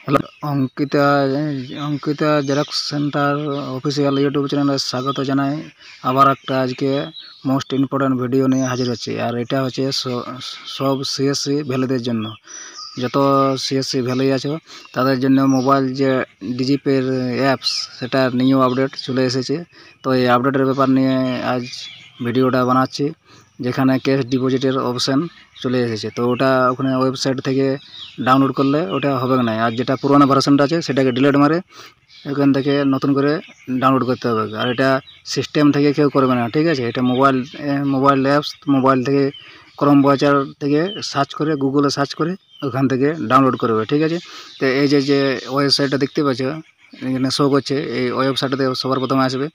Hello, Ankita Ankita xerox centre official YouTube চ্যানেলে স্বাগত জানাই। আবার একটা আজকে মোস্ট ইম্পর্ট্যান্ট ভিডিও নিয়ে হাজির হচ্ছে। আর এটা হচ্ছে সব সিএসসি ভ্যালিদের জন্য। যত সিএসসি ভ্যালি আছে তাদের জন্য মোবাইল যে ডিজিপের অ্যাপস সেটার নিউ আপডেট চলে এসেছে। তো এই আপডেটের ব্যাপার নিয়ে আজ ভিডিওটা বানাচ্ছি, যেখানে ক্যাশ ডিপোজিটের অপশান চলে এসেছে। তো ওটা ওখানে ওয়েবসাইট থেকে ডাউনলোড করলে ওটা হবে না। আর যেটা পুরোনো ভার্সনটা আছে সেটাকে ডিলিট মারে এখান থেকে নতুন করে ডাউনলোড করতে হবে। আর এটা সিস্টেম থেকে কেউ করবে না, ঠিক আছে? এটা মোবাইল অ্যাপস, মোবাইল থেকে ক্রোম ব্রাউজার থেকে সার্চ করে, গুগলে সার্চ করে ওখান থেকে ডাউনলোড করবে, ঠিক আছে? তো এই যে ওয়েবসাইটটা দেখতে পাচ্ছ এখানে শো করছে, এই ওয়েবসাইটটাতে সবার প্রথমে আসবে।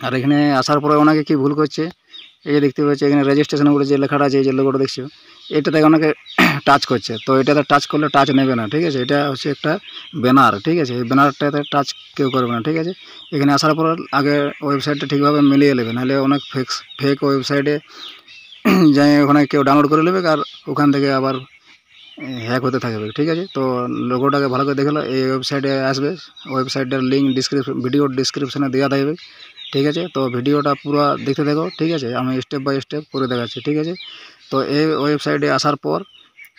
আর এখানে আসার পরে অনেকে কি ভুল করছে, এই যে দেখতে পাচ্ছি এখানে রেজিস্ট্রেশন করে যে লেখাটা আছে, এই যে লোগোটা দেখছো, এটা থেকে অনেকে টাচ করছে। তো এটাতে টাচ করলে টাচ নেবে না, ঠিক আছে? এটা হচ্ছে একটা ব্যানার, ঠিক আছে? এই ব্যানারটাতে টাচ কেউ করবে না, ঠিক আছে? এখানে আসার পর আগে ওয়েবসাইটটা ঠিকভাবে মিলিয়ে নেবে, নাহলে অনেক ফেক ওয়েবসাইটে যাই ওখানে কেউ ডাউনলোড করে নেবে আর ওখান থেকে আবার হ্যাক হতে থাকবে, ঠিক আছে? তো লোগোটাকে ভালো করে দেখে এই ওয়েবসাইটে আসবে, ওয়েবসাইটটার লিঙ্ক ভিডিওর ডিসক্রিপশানে দেওয়া থাকবে, ঠিক আছে? তো ভিডিওটা পুরো দেখতে থাকো, ঠিক আছে? আমি স্টেপ বাই স্টেপ করে দেখাচ্ছি, ঠিক আছে? তো এই ওয়েবসাইটে আসার পর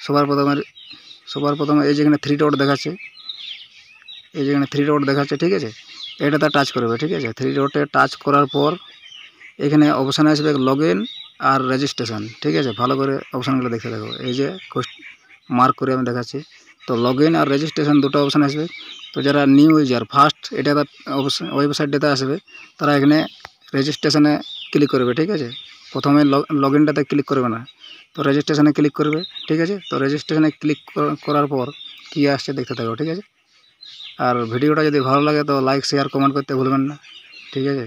সবার প্রথমে এই যেখানে থ্রি ডট দেখাচ্ছে, ঠিক আছে? এটাতে টাচ করবে, ঠিক আছে? থ্রি ডটে টাচ করার পর এখানে অপশান আসবে লগ ইন আর রেজিস্ট্রেশন, ঠিক আছে? ভালো করে অপশানগুলো দেখতে থাকো, এই যে মার্ক করে আমি দেখাচ্ছি। তো লগ ইন আর রেজিস্ট্রেশন দুটো অপশান আসবে। তো যারা নিউ ইউজার ফার্স্ট এটা ওয়েবসাইটটাতে আসবে, তারা এখানে রেজিস্ট্রেশনে ক্লিক করবে, ঠিক আছে? প্রথমে লগ ইনটাতে ক্লিক করবে না, তো রেজিস্ট্রেশনে ক্লিক করবে, ঠিক আছে? তো রেজিস্ট্রেশনে ক্লিক করার পর কী আসছে দেখতে থাকো, ঠিক আছে? আর ভিডিওটা যদি ভালো লাগে তো লাইক শেয়ার কমেন্ট করতে ভুলবেন না, ঠিক আছে?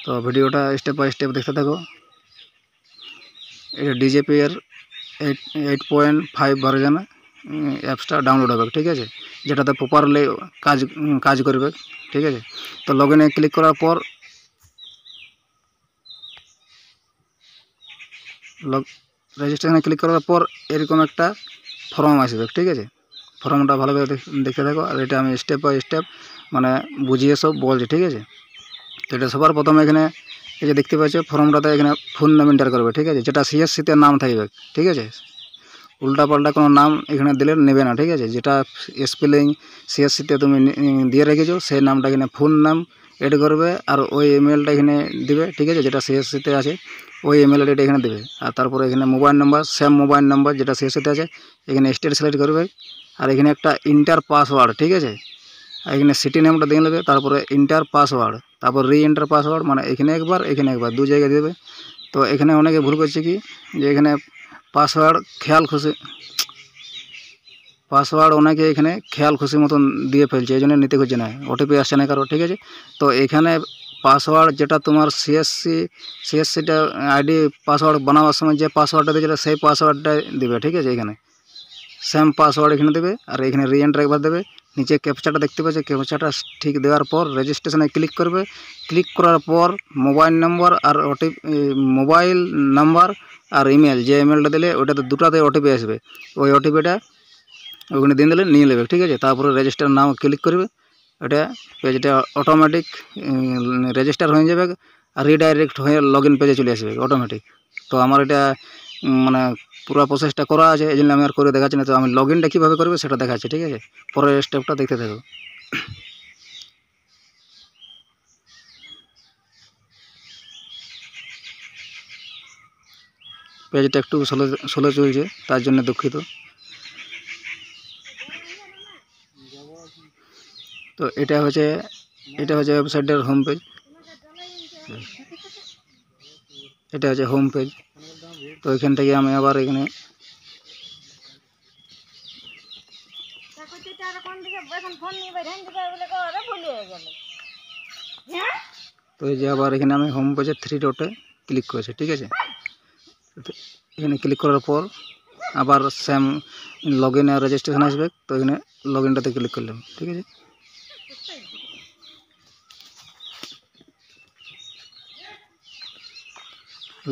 তো ভিডিওটা স্টেপ বাই স্টেপ দেখতে থাকো। এটা ডিজেপি এর 8.5 ভার্জনে অ্যাপসটা ডাউনলোড হবে, ঠিক আছে? যেটাতে প্রপারলি কাজ করবে, ঠিক আছে? তো লগ ইনে ক্লিক করার পর রেজিস্ট্রেশনে ক্লিক করার পর এরকম একটা ফর্ম আসবে, ঠিক আছে? ফর্মটা ভালো করে দেখতে থাকো। আর এটা আমি স্টেপ বাই স্টেপ মানে বুঝিয়ে সব বলছি, ঠিক আছে? তো এটা সবার প্রথমে এখানে এই যে দেখতে পাচ্ছ ফর্মটাতে এখানে ফোন নাম এন্টার করবে, ঠিক আছে? যেটা সিএসসিতে নাম থাকবে, ঠিক আছে? উল্টাপাল্টা কোনো নাম এখানে দিলে নেবে না, ঠিক আছে? যেটা স্পেলিং সিএসসিতে তুমি দিয়ে রেখেছো সেই নামটা এখানে ফোন নাম এড করবে, আর ওই ইমেলটা এখানে দিবে, ঠিক আছে? যেটা সিএসসিতে আছে ওই ইমেল আইডিটা এখানে দেবে। আর তারপরে এখানে mobile number, same mobile number যেটা সিএসসিতে আছে, এখানে স্টেট সিলেক্ট করবে। আর এখানে একটা ইন্টার পাসওয়ার্ড, ঠিক আছে? আর এখানে সিটি নেমটা দিয়ে নেবে, তারপরে ইন্টার পাসওয়ার্ড, তারপর এন্টার পাসওয়ার্ড, মানে এখানে একবার দু জায়গায় দেবে। তো এখানে অনেকে ভুল করছে কি, যে এখানে পাসওয়ার্ড অনেকে এখানে খেয়াল খুশি মতন দিয়ে ফেলছে, এই জন্য নিতে খুঁজছে না, ওটিপি আসছে না কারো, ঠিক আছে? তো এখানে পাসওয়ার্ড যেটা তোমার সিএসসিটা আইডি পাসওয়ার্ড বানাবার সময় যে পাসওয়ার্ডটা দিয়েছিল সেই পাসওয়ার্ডটা দিবে, ঠিক আছে? এখানে সেম পাসওয়ার্ড এখানে দেবে, আর এখানে এন্টার একবার দেবে। নিচে ক্যাপচাটা দেখতে পাচ্ছে, ক্যাপচাটা ঠিক দেওয়ার পর রেজিস্ট্রেশনে ক্লিক করবে। ক্লিক করার পর মোবাইল নাম্বার আর ইমেল, যে ইমেলটা দিলে ওটাতে দুটাতে ওটিপি আসবে, ওই ওটিপিটা ওখানে দিয়ে দিলে নিয়ে নেবে, ঠিক আছে? তারপরে রেজিস্টার নাও ক্লিক করবে, এটা পেজটা অটোমেটিক রেজিস্টার হয়ে যাবে আর রিডাইরেক্ট হয়ে লগ ইন পেজে চলে আসবে অটোমেটিক। তো আমার এটা মানে পুরো প্রসেসটা করা আছে, এই জন্য আমি আর করে দেখাচ্ছি না। তো আমি লগ ইনটা কীভাবে করবে সেটা দেখাচ্ছি, ঠিক আছে? পরের স্টেপটা দেখতে থাকো। পেজটা একটু স্লো চলছে, তার জন্য দুঃখিত। তো এটা হচ্ছে ওয়েবসাইটের হোম পেজ, এটা হচ্ছে হোম পেজ। তো এখান থেকে আমি আবার এখানে তো এই যে আবার এখানে আমি হোম পেজের থ্রি ডটে ক্লিক করেছি, ঠিক আছে? এখানে ক্লিক করার পর আবার সেম লগ ইন আর রেজিস্ট্রেশন আসবে। তো এখানে লগ ইনটাতে ক্লিক করলাম, ঠিক আছে?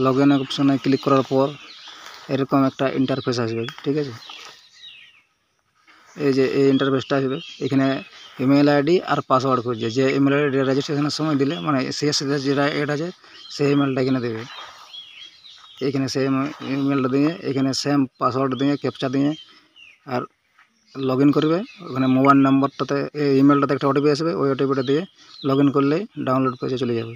লগ ইন অপশনে ক্লিক করার পর এরকম একটা ইন্টারফেস আসবে, ঠিক আছে? এই যে এই ইন্টারফেসটা আসবে, এখানে ইমেল আইডি আর পাসওয়ার্ড খুঁজছে। যে ইমেল আইডি রেজিস্ট্রেশনের সময় দিলে মানে সিএসসি যেটা অ্যাড আছে সেই ইমেলটা এখানে দেবে। এখানে সেম ইমেলটা দিয়ে এখানে সেম পাসওয়ার্ড দিয়ে ক্যাপচা দিয়ে আর লগ ইন করবে। ওখানে মোবাইল নাম্বারটাতে এই ইমেলটাতে একটা ওটিপি আসবে, ওই ওটিপিটা দিয়ে লগ ইন করলেই ডাউনলোড পেজে চলে যাবে।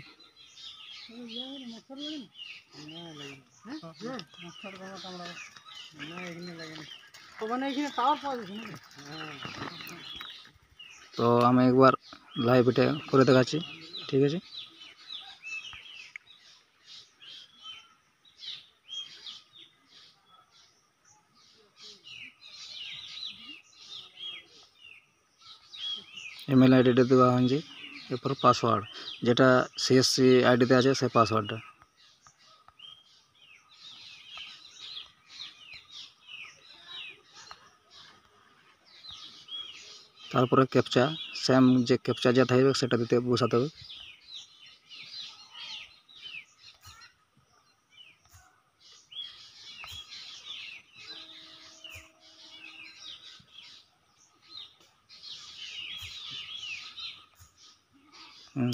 তো আমি একবার লাইভ এটা করে দেখাচ্ছি, ঠিক আছে। ইমেল আইডিটা দেওয়া হয়েছে, এরপর পাসওয়ার্ড যেটা সিএসসি আইডিতে আছে সেই পাসওয়ার্ডটা। তারপরে ক্যাপচা সেম যে ক্যাপচা যা থাকবে সেটা দিতে বসাতে হবে।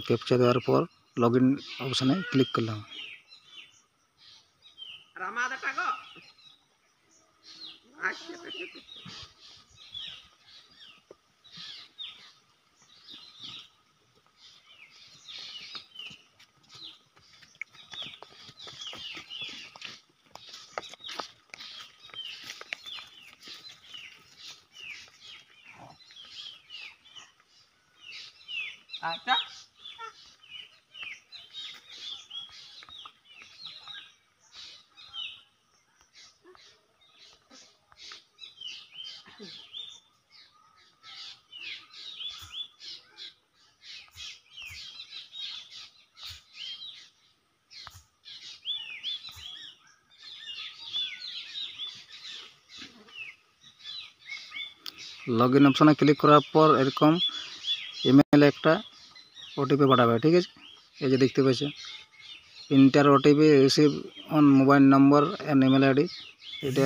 ক্যাপচা দেওয়ার পর লগ ইন অপশানে ক্লিক করলাম। আচ্ছা লগ ইন অপশানে ক্লিক করার পর এরকম ইমেলে একটা ওটিপি পাঠাবে, ঠিক আছে। এই যে দেখতে পাচ্ছেন inter OTP receive on mobile number and email ID. এটা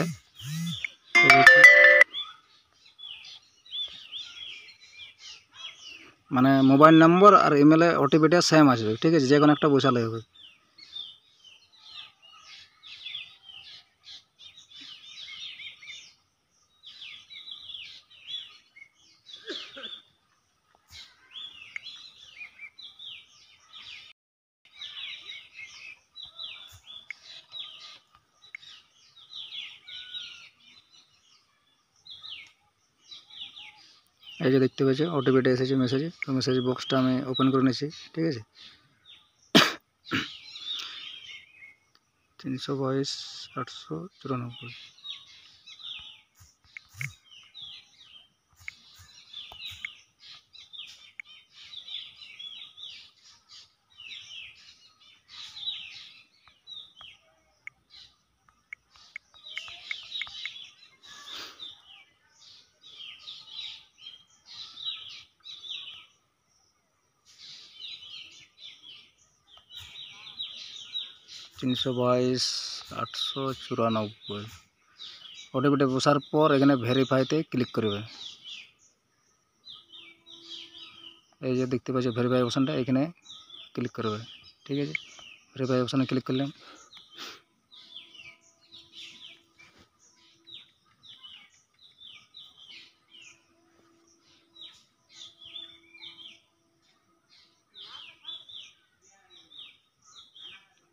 মানে মোবাইল নম্বর আর ইমেলে ওটিপিটা সেম আসবে, ঠিক আছে, যে কোনো একটা বসালে হবে। এই যে দেখতে পাচ্ছি ওটিপিটা এসেছে মেসেজে, তো মেসেজ বক্সটা আমি ওপেন করে নিয়েছি, ঠিক আছে। 322 894। তিনশো 894 ওটিপিটা বসার পর এখানে ভেরিফাইতে ক্লিক করবে। এই যে দেখতে পাচ্ছি ভেরিফাই অপশানটা, এখানে ক্লিক করবে, ঠিক আছে। ভেরিফাই অপশানে ক্লিক করলাম।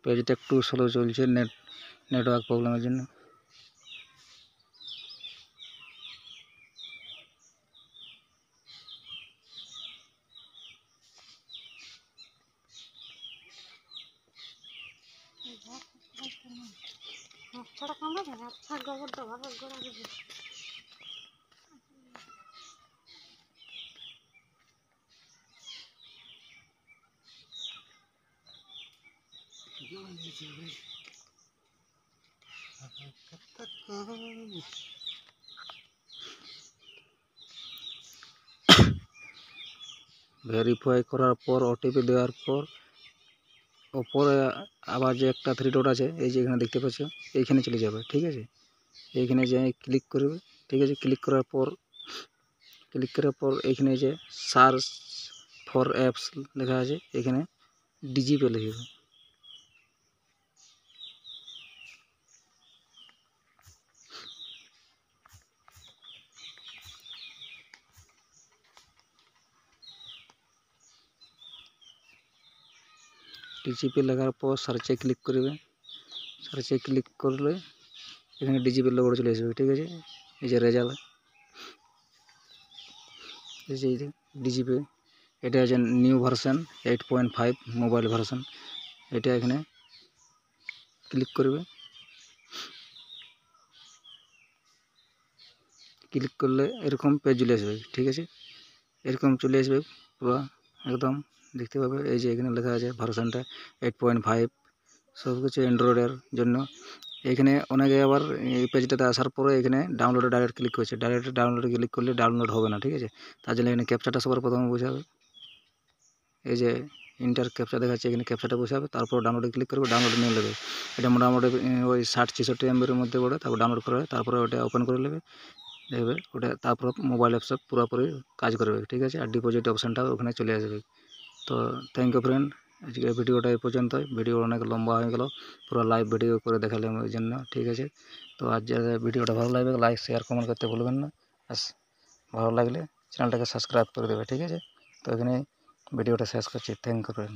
পেজটা একটু স্লো চলছে নেটওয়ার্ক প্রবলেমের জন্য। ভেরিফাই করার পর ওটিপি দেওয়ার পর ওপরে আবার যে একটা থ্রি ডট আছে, এই যে এখানে দেখতে পাচ্ছ, এইখানে চলে যাবে, ঠিক আছে। এইখানে যাই ক্লিক করবে, ঠিক আছে। ক্লিক করার পর ক্লিক করার পর এখানে যে সার্চ ফর অ্যাপস লেখা আছে, এখানে ডিজিপে লিখবে। ডিজিপে লেখার পর সার্চে ক্লিক করবে। সার্চে ক্লিক করলে এখানে ডিজিপে লোগোটা চলে আসবে। ঠিক আছে, এই যে রেজাল্ট, এই যে ডিজিপে, এটা আছে নিউ ভার্সন 8.5 মোবাইল ভার্সন। এটা এখানে ক্লিক করবে। ক্লিক করলে এরকম পেজ চলে আসবে। ঠিক আছে, এরকম চলে আসবে পুরো একদম দেখতে পাবে। এই যে এখানে লেখা আছে ভার্সনটা 8.5, সব কিছু অ্যান্ড্রয়েডের জন্য। এখানে অনেকে আবার এই পেজটাতে আসার পরে এখানে ডাউনলোডে ডাইরেক্ট ক্লিক করছে। ডাইরেক্ট ডাউনলোডে ক্লিক করলে ডাউনলোড হবে না। ঠিক আছে, তার জন্য এখানে ক্যাপচাটা সবার প্রথমে বসাবে। এই যে ইন্টার ক্যাপচা দেখাচ্ছে, এখানে ক্যাপচাটা বসাবে, তারপর ডাউনলোডে ক্লিক করবে, ডাউনলোড নিয়ে নেবে। এটা মোটামুটি ওই 60-66 MB মধ্যে পড়ে। তারপর ডাউনলোড করে তারপরে ওটা ওপেন করে নেবে দেখবে ওটা, তারপর মোবাইল অ্যাপসে পুরোপুরি কাজ করবে। ঠিক আছে, আর ডিপোজিট অপশানটাও ওখানে চলে আসবে। তো থ্যাংক ইউ ফ্রেন্ড, আজকে ভিডিওটা এই পর্যন্তই। ভিডিও অনেক লম্বা হয়ে গেল, পুরো লাইভ ভিডিও করে দেখালাম ওই জন্য। ঠিক আছে, তো আজ ভিডিওটা ভালো লাগবে লাইক শেয়ার কমেন্ট করতে ভুলবেন না। ভালো লাগলে চ্যানেলটাকে সাবস্ক্রাইব করে দেবে। ঠিক আছে, তো এখানে ভিডিওটা শেষ করছি। Thank you friend.